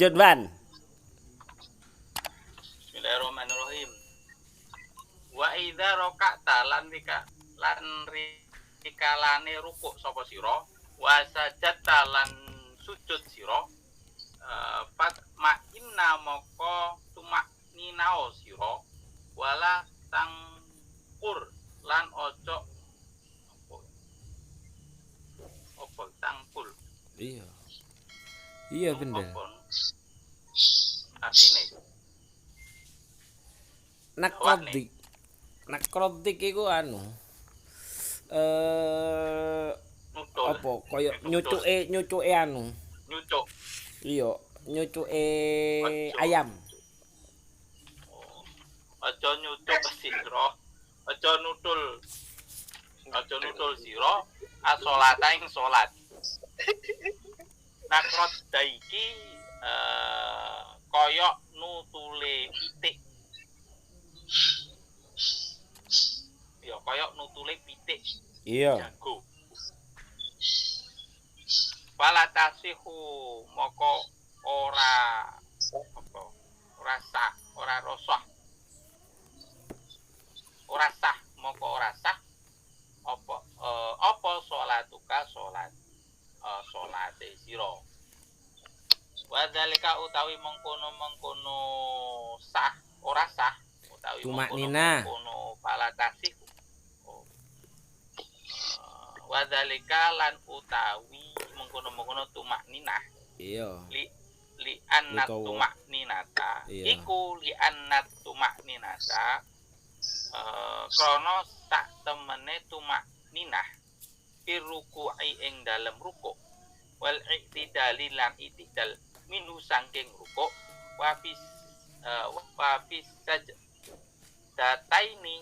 lanjut Van. Bismillahirrahmanirrahim. Wa idza raka'ta lan rikalane rukuk sapa sira, wa sajadta lan sujud sira, fat ma'inna moko tumak ninao sira, wala tangkur lan ojo apa tangkul. Iya. Iya bener. Artine Nakrotik. Nakrotik iku anu. nutul. Apa kaya nyucuke anu. Nyucuk. Iya, nyucuke Ojo. ayam. Aja nyucuk sira. Aja nutul. Aja nutul sira asolata ing salat. Nakrot daiki koyok nutule pitik. Ya koyok nutule pitik. Iya. Jago. Falatasihu moko ora apa? Ora sah, ora rosah. Ora sah moko ora sah apa salatuka salat salate sira. Wadzalika utawi mengkono sah ora sah utawi mengkono falatasihu. Wadzalika lan utawi mengkono tumak ninah. Iya. Li annat tumak ninata. Iku li annat tumak ninata. Krono sak temene tumak ninah iruku'i ing dalem rukuk wal i'tidali lan i'tidal minu saking rukuk wa fis sajdaini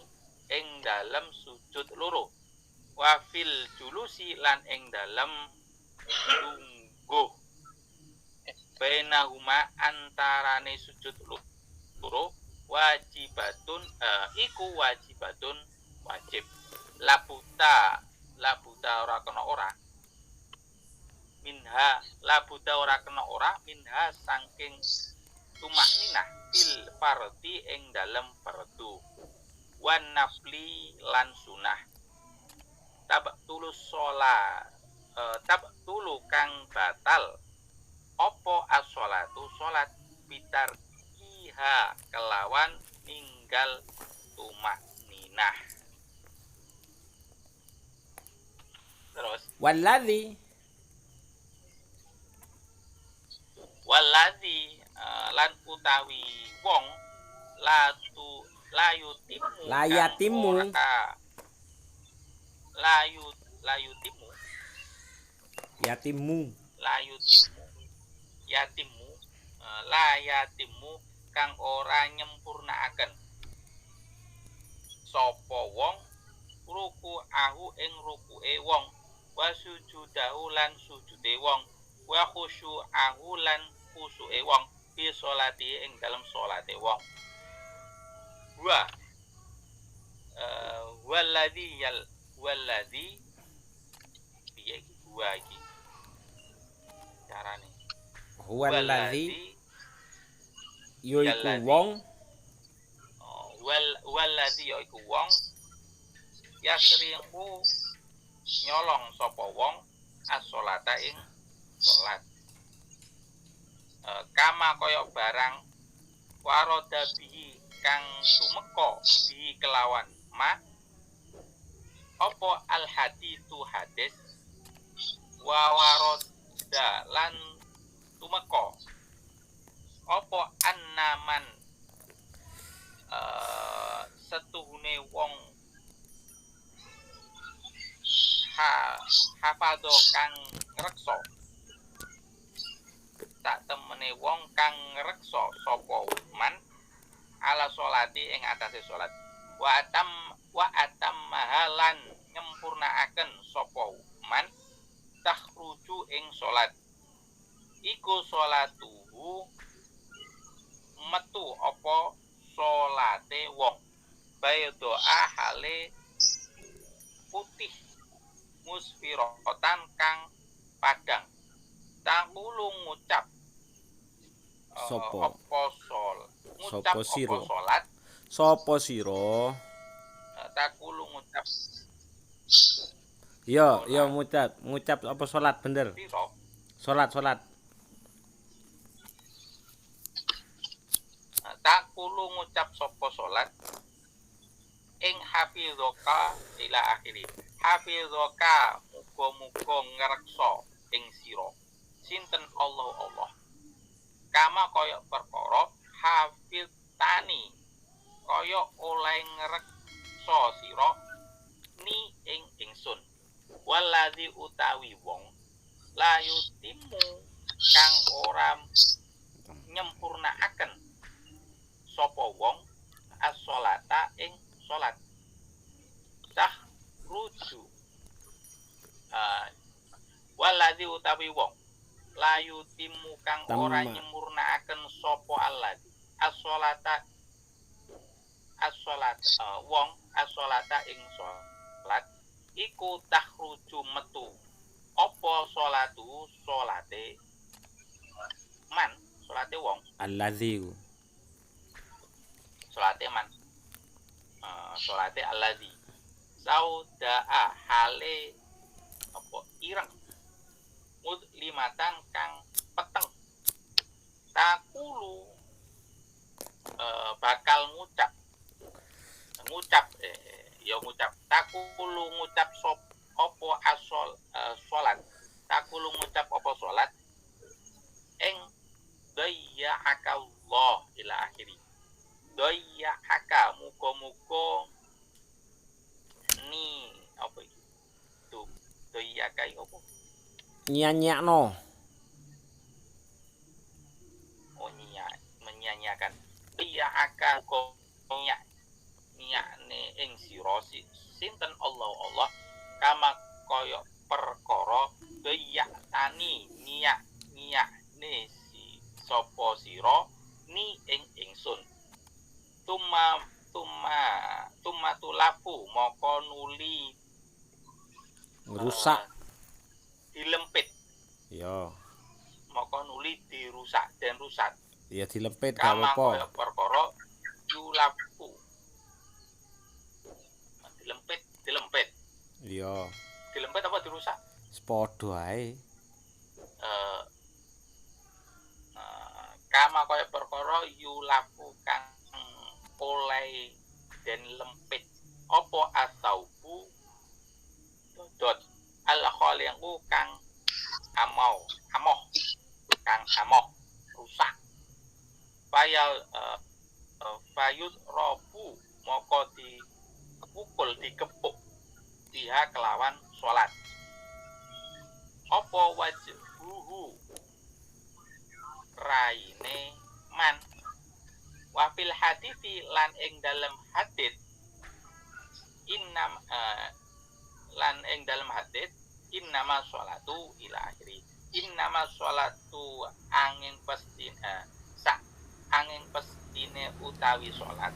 ing dalem sujud loro wa fil julusi lan ing dalem lungguh bainahuma antarane sujud loro wajibatun iku wajibatun wajib labuta ora kena ora minha labuta ora kena ora minha saking tumak ninah fil fardi ing dalem fardu wan nafli lan sunah tabtulu kang batal opo as-sholatu sholat bitar kelawan ninggal tumak ninah. Terus Walladzi lan utawi wong layutimu yatimu kang ora nyempurnaaken sapa wong ruku'ahu ing ruku'e wong wa sujudahu lan sujude wong wa khusyu'ahu lan khusyu'e wong fi sholati ing dalem salate wong walladzi piye iki wa iki carane walladzi yaiku wong walladzi yaiku wong yasriqu nyolong sapa wong as-sholata ing salat kama kaya barang waroda bihi kang tumeka bihi kelawan ma apa al haditsu hadis wa waroda lan tumeka apa annaman setuhune wong hafadho kang ngreksa tak temene wong kang ngreksa sapa man ala sholati ing atase salat wa atam mahalan nyempurnaaken sapa man takhruju ing salat iku salatuhu metu apa salate wong baydoa hale putih musfirotan kang padang tangulu ngucap Sopo? Apa sol? Ngucap Sopo apa siro? salat? Sopo siro? Takulu ngucap Yo salat ngucap apa salat bener? siro. Salat. Takulu ngucap sapa salat ing hafizaka ila akhiri. Hafizaka muga-muga ngreksa ing sira. Sinten Allah. Kama kaya perkara hafiz tani kaya oleh ngreksa sira ni ing ingsun. Waladzi utawi wong layu timu kang ora nyempurnaaken sapa wong as-sholata ing salat sah ruju waladzi utawi wong layu timu kang ora nyempurnaaken sapa alladzi as-sholata wong as-sholata ing salat iku takhruju metu apa salate man salate wong Alladzi. salate man salate alladzi saudaa hale apa ireng mudlimatan kang peteng takulu bakal ngucap takulu ngucap sop apa asol salat takulu ngucap apa salat ing dayyahakallah ila akhiri dayyahaka muga-muga ni apa iki tuh dayyaka iki apa Nyanyiakno. menyanyiakan dayyahaka kok nyakne ing sira sinten Allah kama kaya perkara dayyatani nyakne si sapa sira ni ing ingsun tuma tulafu moko nuli Rusak. dilempit Yo. moko nuli dirusak dan rusak Ya dilempit gak kama apa-apa. kaya perkara yulafu dilempit Yo. dilempit apa dirusak Sepodo ae. kama kaya perkara yulafu kang oleh dan lempit apa asaubu dodot al khaliqu kang amoh rusak fayud robu moko dipukul dikepuk dia kelawan salat apa wajhuhu raine man wafil hadithi lan ing dalam hadith innama sholatu ila akhiri innama sholatu angin pestine utawi sholat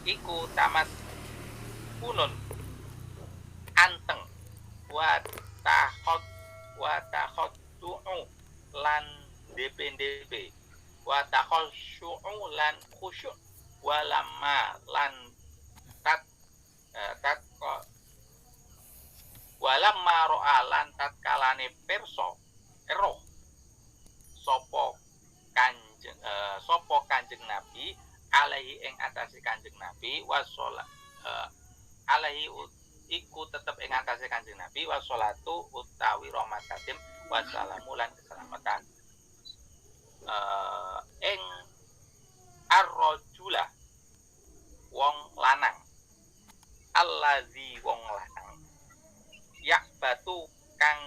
iku tamas punun anteng wa takhot du'u lan DPDP wa takhusyu'u lan khusyuk walamma lan walamma ro'a lan tatkalane perso eroh sapa kanjeng Nabi alaihi ing atase kanjeng Nabi wassalat alaihi iku tetep ing atase kanjeng Nabi wassalatu utawi rahmatatim wassalamu lan keselamatan ing ar-rajula wong lanang allazi wong lanang yak batu kang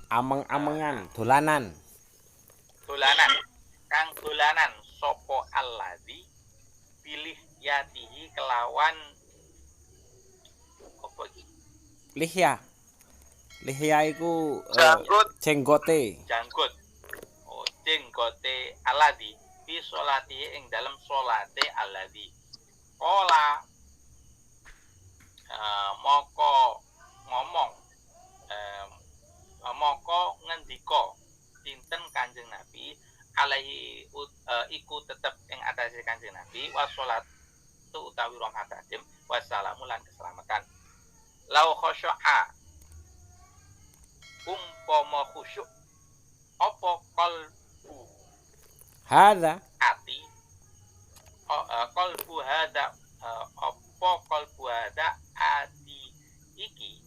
Ameng-amengan, dolanan kang dolanan sapa allazi pilih yatihi kelawan apa iki Lihya iku janggut jenggote alladzi fi sholati ing dalam sholate alladzi qala moko ngomong moko ngendika sinten Kanjeng Nabi alaihi iku tetep ing atase Kanjeng Nabi wa sholatu utawi rahmat adim wassalamu lan keselamatan. Lau khosyo'a umpama khusyuk apa qalbu Hadza ati qalbu hada apa qalbu hada ati iki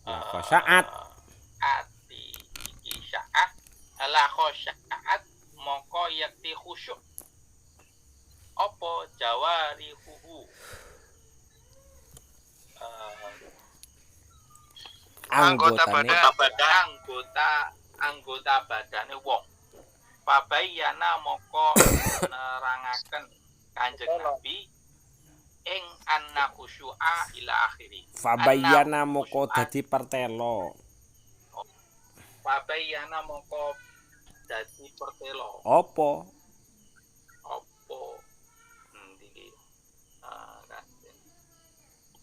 khosyaat ati iki sya'ah la khosyaat mongko yakti khusyuk apa jawarihuhu anggotane anggota badane wong. Pabayana moko nerangaken Kanjeng Nabi ing anna khusyu'a ila akhiri. fabayana moko dadi pertelo. Pabayana moko dadi pertelo. Apa? Ndi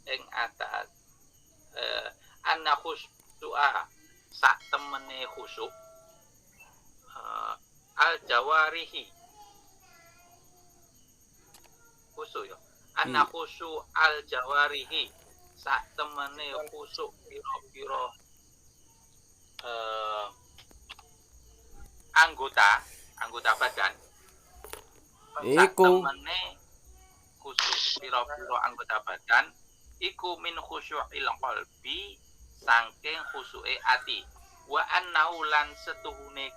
ing atas anna khusyu'a sak temene khusyuk al jawarihi khusyuk ya ana khusyuk al jawarihi sak temene khusyuk pira-pira anggota badan Iku temene khusyuk pira-pira anggota badan iku min khusyu'il qalbi saking khusyuke ati wa annau lan setuhune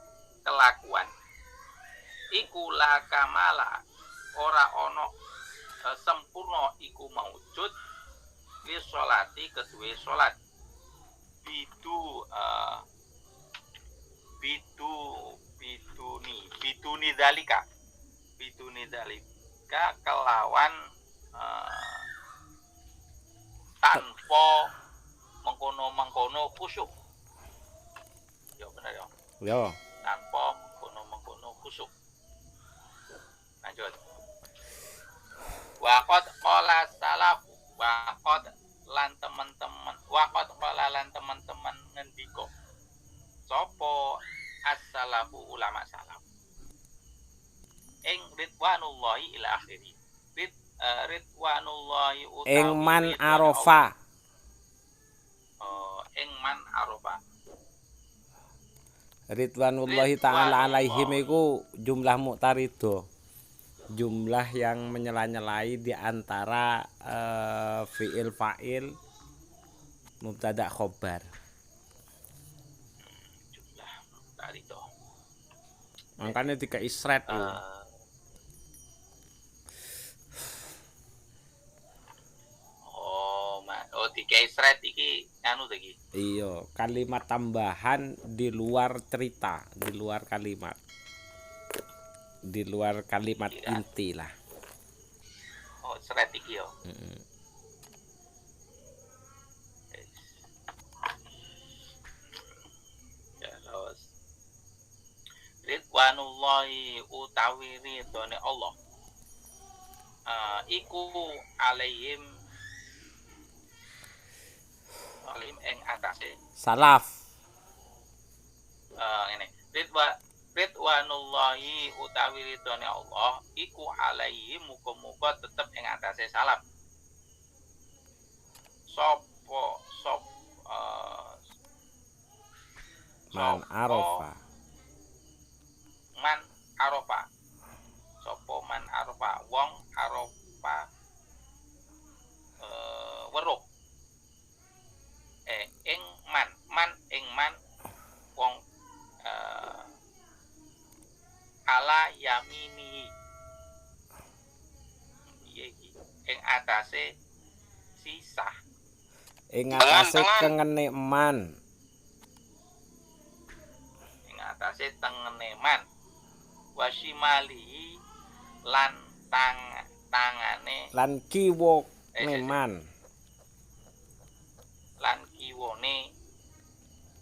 kelakuan iku la kamala ora ana sempurna iku maujud li sholati kedue salat biduni dalika kelawan tanpa mengkono khusyuk. Ya benar ya. yo Tanpa mengkono khusyuk. Lanjut. Waqad qala salaf waqad lan teman-teman ngendika. Sapa as-salafu ulama salaf. Ing ridwanullahi ila akhiri. Ridwanullahi utawi ing man arafa. Ing man arafa. Ridwanullahi ta'ala alaihim iku jumlah muqtarido. Jumlah yang menyela-nyelai di antara fi'il fa'il mubtada khobar. Jumlah muqtarido. Makanya tiga isret tiga isret iki anu iki. Iya, kalimat tambahan di luar cerita, di luar kalimat. Di luar kalimat inti lah. Oh, isret iki yo. Ya, terus. Ridwanullahi utawi ridhone Allah. Iku alaihim ing atase Salaf. Ngene ridwanullahi utawi ridhone Allah iku alaihi muga-muga tetep ing atase salaf Man arafa. Man arafa sapa man arafa wong arafa weruh ing man wong ala yamini ing atase sisah Ing atase kengene man. ing atase tengene man wasimali lan tangane Lan kiwa man. lan kiwone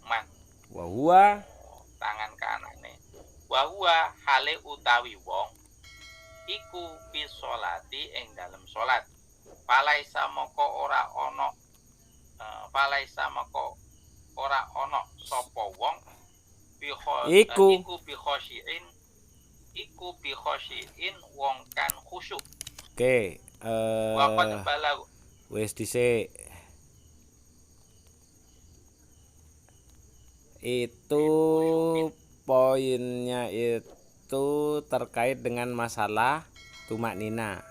man Wa huwa tangan kanane wa huwa hale utawi wong iku fi sholati ing dalem salat palaisa moko ora ana sapa wong Iku bi iku bi khosyin wong kan khusyuk. Oke, Wa qad balagu. wis dhisik. Itu poinnya itu terkait dengan masalah tumak nina,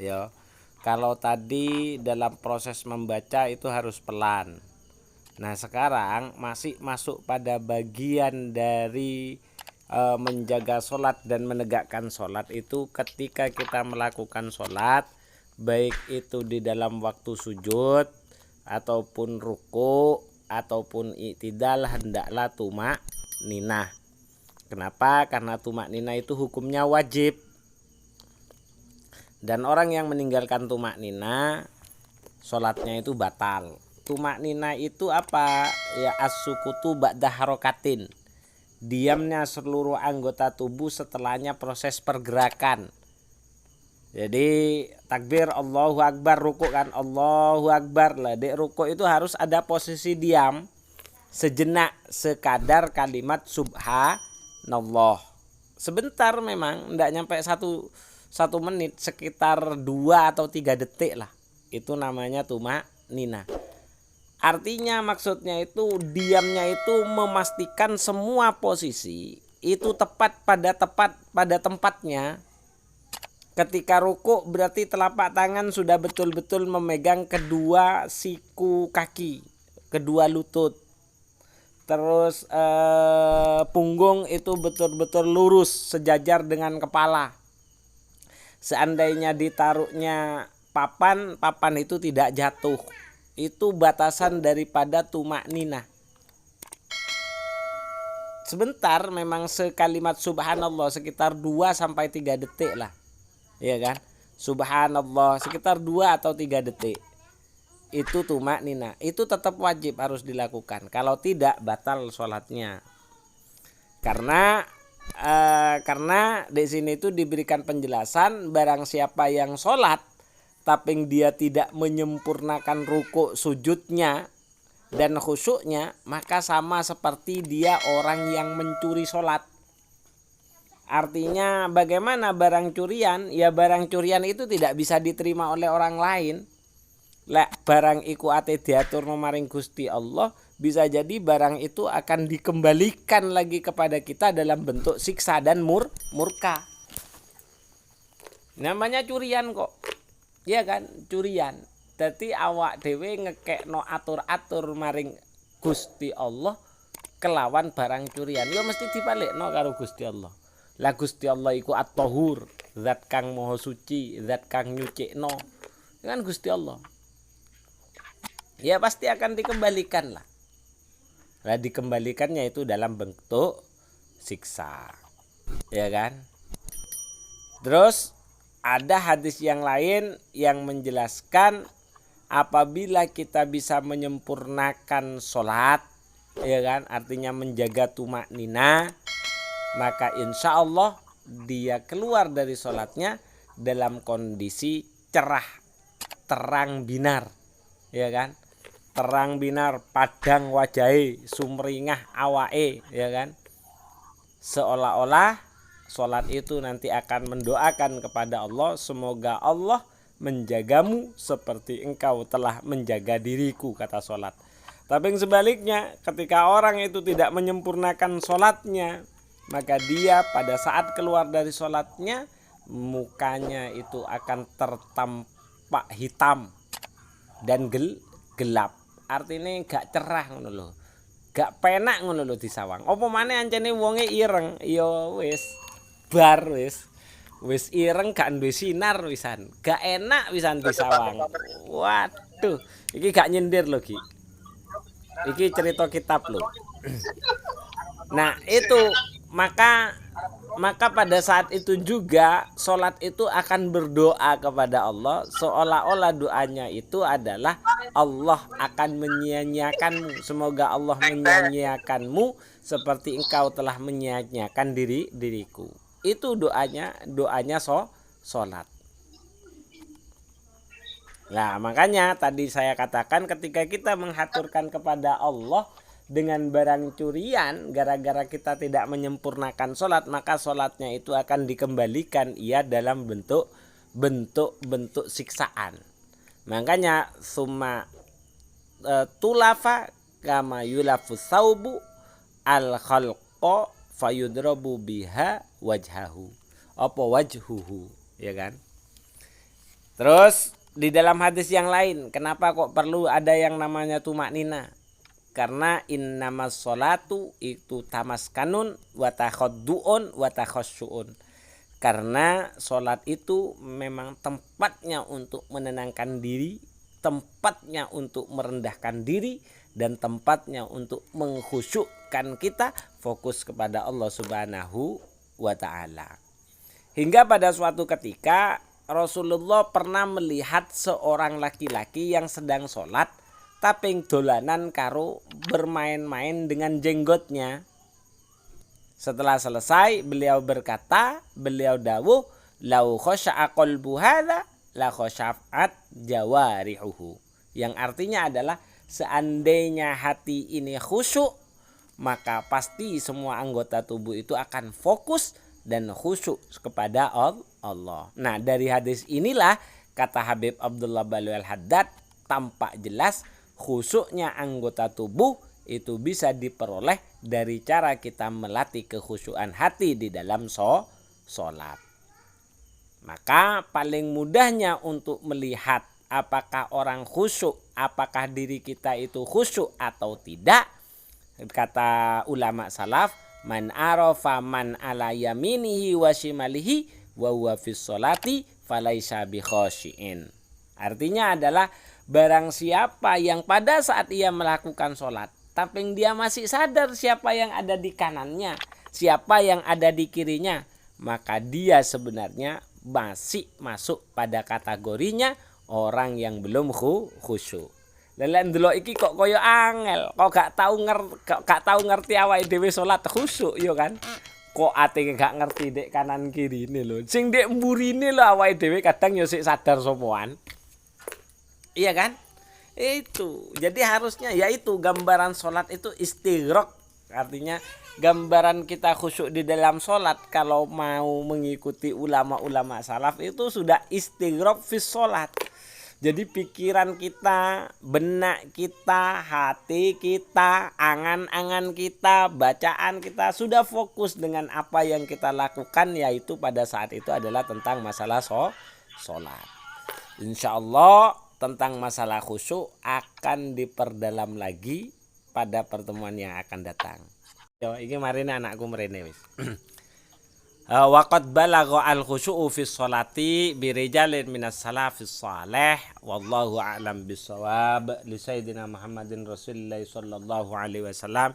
ya. Kalau tadi dalam proses membaca itu harus pelan. Nah, sekarang masih masuk pada bagian dari menjaga sholat dan menegakkan sholat itu ketika kita melakukan sholat, baik itu di dalam waktu sujud ataupun ruku ataupun i'tidal, hendaklah tumak ninah. Kenapa? Karena tumak ninah itu hukumnya wajib, dan orang yang meninggalkan tumak ninah sholatnya itu batal. Tumak ninah itu apa? Ya as-sukutu ba'da harokatin, diamnya seluruh anggota tubuh setelahnya proses pergerakan. Jadi takbir Allahu Akbar, ruku kan Allahu Akbar lah. Di ruku itu harus ada posisi diam sejenak, sekadar kalimat subhanallah. Sebentar memang, tidak nyampe satu menit, sekitar 2 atau 3 detik lah. Itu namanya tumak ninah. Artinya maksudnya itu diamnya itu memastikan semua posisi itu tepat pada tempatnya. Ketika ruku berarti telapak tangan sudah betul-betul memegang kedua siku kaki, kedua lutut. Terus punggung itu betul-betul lurus sejajar dengan kepala. Seandainya ditaruhnya papan itu tidak jatuh. Itu batasan daripada tumak ninah. Sebentar memang sekalimat subhanallah sekitar 2 sampai 3 detik lah. Iya kan? Subhanallah sekitar 2 atau 3 detik. Itu tumak ninah. Itu tetap wajib harus dilakukan. Kalau tidak batal sholatnya. Karena di sini itu diberikan penjelasan, barang siapa yang sholat tapi dia tidak menyempurnakan ruku sujudnya dan khusyuknya, maka sama seperti dia orang yang mencuri sholat. Artinya bagaimana barang curian? Ya barang curian itu tidak bisa diterima oleh orang lain. Lek barang iku ate diatur maring Gusti Allah, bisa jadi barang itu akan dikembalikan lagi kepada kita dalam bentuk siksa dan murka. Namanya curian kok. Iya kan, curian. Dadi awak dhewe ngekekno atur-atur maring Gusti Allah kelawan barang curian. Ya mesti dibalekno karo Gusti Allah. Lah Gusti Allah iku at-tahur, zat kang maha suci, zat kang nyucikno. Kan Gusti Allah. Ya pasti akan dikembalikan lah. Lah dikembalikannya itu dalam bentuk siksa. Ya kan? Terus ada hadis yang lain yang menjelaskan apabila kita bisa menyempurnakan sholat, ya kan, artinya menjaga tumak ninah, maka insya Allah dia keluar dari sholatnya dalam kondisi cerah, terang binar, ya kan, terang binar, padang wajahe, sumringah awae, ya kan, seolah-olah sholat itu nanti akan mendoakan kepada Allah, semoga Allah menjagamu seperti engkau telah menjaga diriku, kata sholat. Tapi yang sebaliknya, ketika orang itu tidak menyempurnakan sholatnya, maka dia pada saat keluar dari sholatnya, mukanya itu akan tertampak hitam dan gelap. Artinya gak cerah ngono lho, gak penak ngono lho disawang. Apa maneh ancene wonge ireng, ya wis bar wis ireng gak duwe sinar wisan, gak enak wisan disawang. Waduh, iki gak nyindir lho Ki, iki cerita kitab lho. Nah itu maka pada saat itu juga sholat itu akan berdoa kepada Allah, seolah-olah doanya itu adalah Allah akan menyia-nyiakanmu, semoga Allah menyia-nyiakanmu seperti engkau telah menyia-nyiakan diriku. Itu doanya sholat. Nah makanya tadi saya katakan ketika kita menghaturkan kepada Allah dengan barang curian, gara-gara kita tidak menyempurnakan sholat, maka sholatnya itu akan dikembalikan ia dalam bentuk siksaan. Makanya summa tulafa kama yulafu saubu al khalqa fayudrabu biha wajhahu apa wajhuhu, ya kan. Terus di dalam hadis yang lain, kenapa kok perlu ada yang namanya tumaknina? Karena innamas sholatu itu tamaskanun wa takhadduun wa takhasyuun. Karena sholat itu memang tempatnya untuk menenangkan diri, tempatnya untuk merendahkan diri, dan tempatnya untuk mengkhusyukkan kita fokus kepada Allah Subhanahu wa ta'ala. Hingga pada suatu ketika Rasulullah pernah melihat seorang laki-laki yang sedang sholat tapi dolanan karo bermain-main dengan jenggotnya. Setelah selesai beliau berkata, beliau dawuh, lau khasha'a qalbu hadza la khasha'at jawarihuhu. Yang artinya adalah seandainya hati ini khusyuk, maka pasti semua anggota tubuh itu akan fokus dan khusyuk kepada Allah. Nah, dari hadis inilah kata Habib Abdullah Balwi Al-Haddad, tampak jelas khusyuknya anggota tubuh itu bisa diperoleh dari cara kita melatih kekhusyukan hati di dalam sholat. Maka paling mudahnya untuk melihat apakah orang khusyuk, apakah diri kita itu khusyuk atau tidak, kata ulama salaf, man arafa man ala yaminihi wa shimalihi wa huwa fis sholati falaisa bi khashiin. Artinya adalah barang siapa yang pada saat ia melakukan sholat tapi dia masih sadar siapa yang ada di kanannya, siapa yang ada di kirinya, maka dia sebenarnya masih masuk pada kategorinya orang yang belum khusyuk. Lelek ndelok iki kok koyo angel, kok gak tahu ngerti awake dhewe salat khusyuk yo kan. Kok ate gak ngerti dek kanan kiri ini lho. Sing dek mburine lho awake dhewe kadang yo sik sadar sopoan. Iya kan? Itu. Jadi harusnya yaitu gambaran salat itu istighraq. Artinya gambaran kita khusyuk di dalam salat kalau mau mengikuti ulama-ulama salaf itu sudah istighraq fi salat. Jadi pikiran kita, benak kita, hati kita, angan-angan kita, bacaan kita sudah fokus dengan apa yang kita lakukan, yaitu pada saat itu adalah tentang masalah sholat. Insya Allah tentang masalah khusyuk akan diperdalam lagi pada pertemuan yang akan datang. Yo, ini marine anakku merene wis. Waqad balagha al-khusyu'u fi sholati bi rijalin minas salafis salih wallahu a'lam bissawab li sayyidina Muhammadin Rasulillah sallallahu alaihi wasallam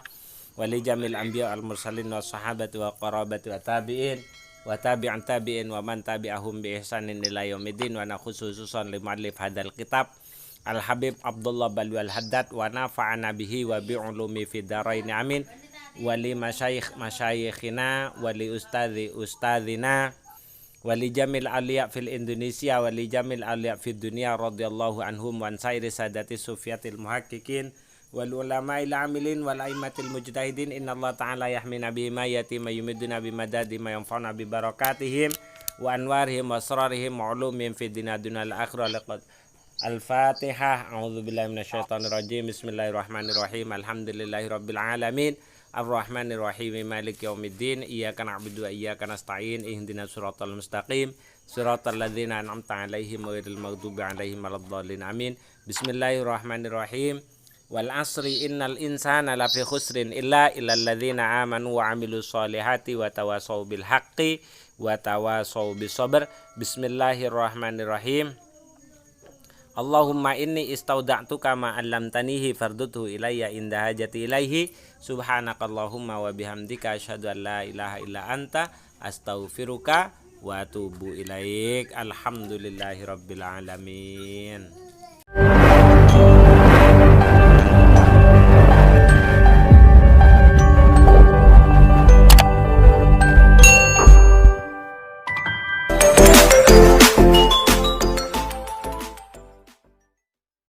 wa li jamil anbiya al mursalin wa sahabati wa qarabati wa tabi'in wa tabi'an tabi'in wa man tabi'ahum bi ihsanin ila yaumiddin wa khususan li muallif hadzal kitab Al Habib Abdullah Balwi Al-Haddad wa nafa'ana bihi wa bi ulumi fi darain amin. Wali masyayikhina wali ustadzina wali jamil aliya fil Indonesia wali jamil aliya fid dunia radhiyallahu anhum wa sairi sadati sufiyatil muhaqqiqin wal ulama'il amilin wal aimatil mujtahidin innallaha ta'ala yahmina bima yatima yumiduna bimadadi ma yanfa'una bi barakatihim wa anwarihim wa asrarihim wa ulumihim fid dunya dunal akhirah. Al-Fatihah. A'udzubillahi minasyaitonir rajim. Bismillahirrahmanirrahim. Alhamdulillahirabbil alamin. Ar-Rahmanir-Rahim Maliki Yaumiddin. Iyyaka na'budu wa iyyaka nasta'in. Ihdinas siratal mustaqim. Siratal ladzina an'amta 'alaihim ghairil maghdubi 'alaihim waladdallin. Amin. Bismillahirrahmanirrahim. Wal 'asri innal insana lafi khusrin illa illal ladzina amanu wa 'amilus solihati wa tawassaw bil haqqi wa tawassaw bis sabr. Bismillahirrahmanirrahim. Allahumma inni istauda'tuka ma 'allamtanihi farduthu ilayya inda hajati ilaihi. Subhanakallahumma wa bihamdika asyhadu an la ilaha illa anta astaghfiruka wa atubu ilaik. Alhamdulillahirabbil alamin.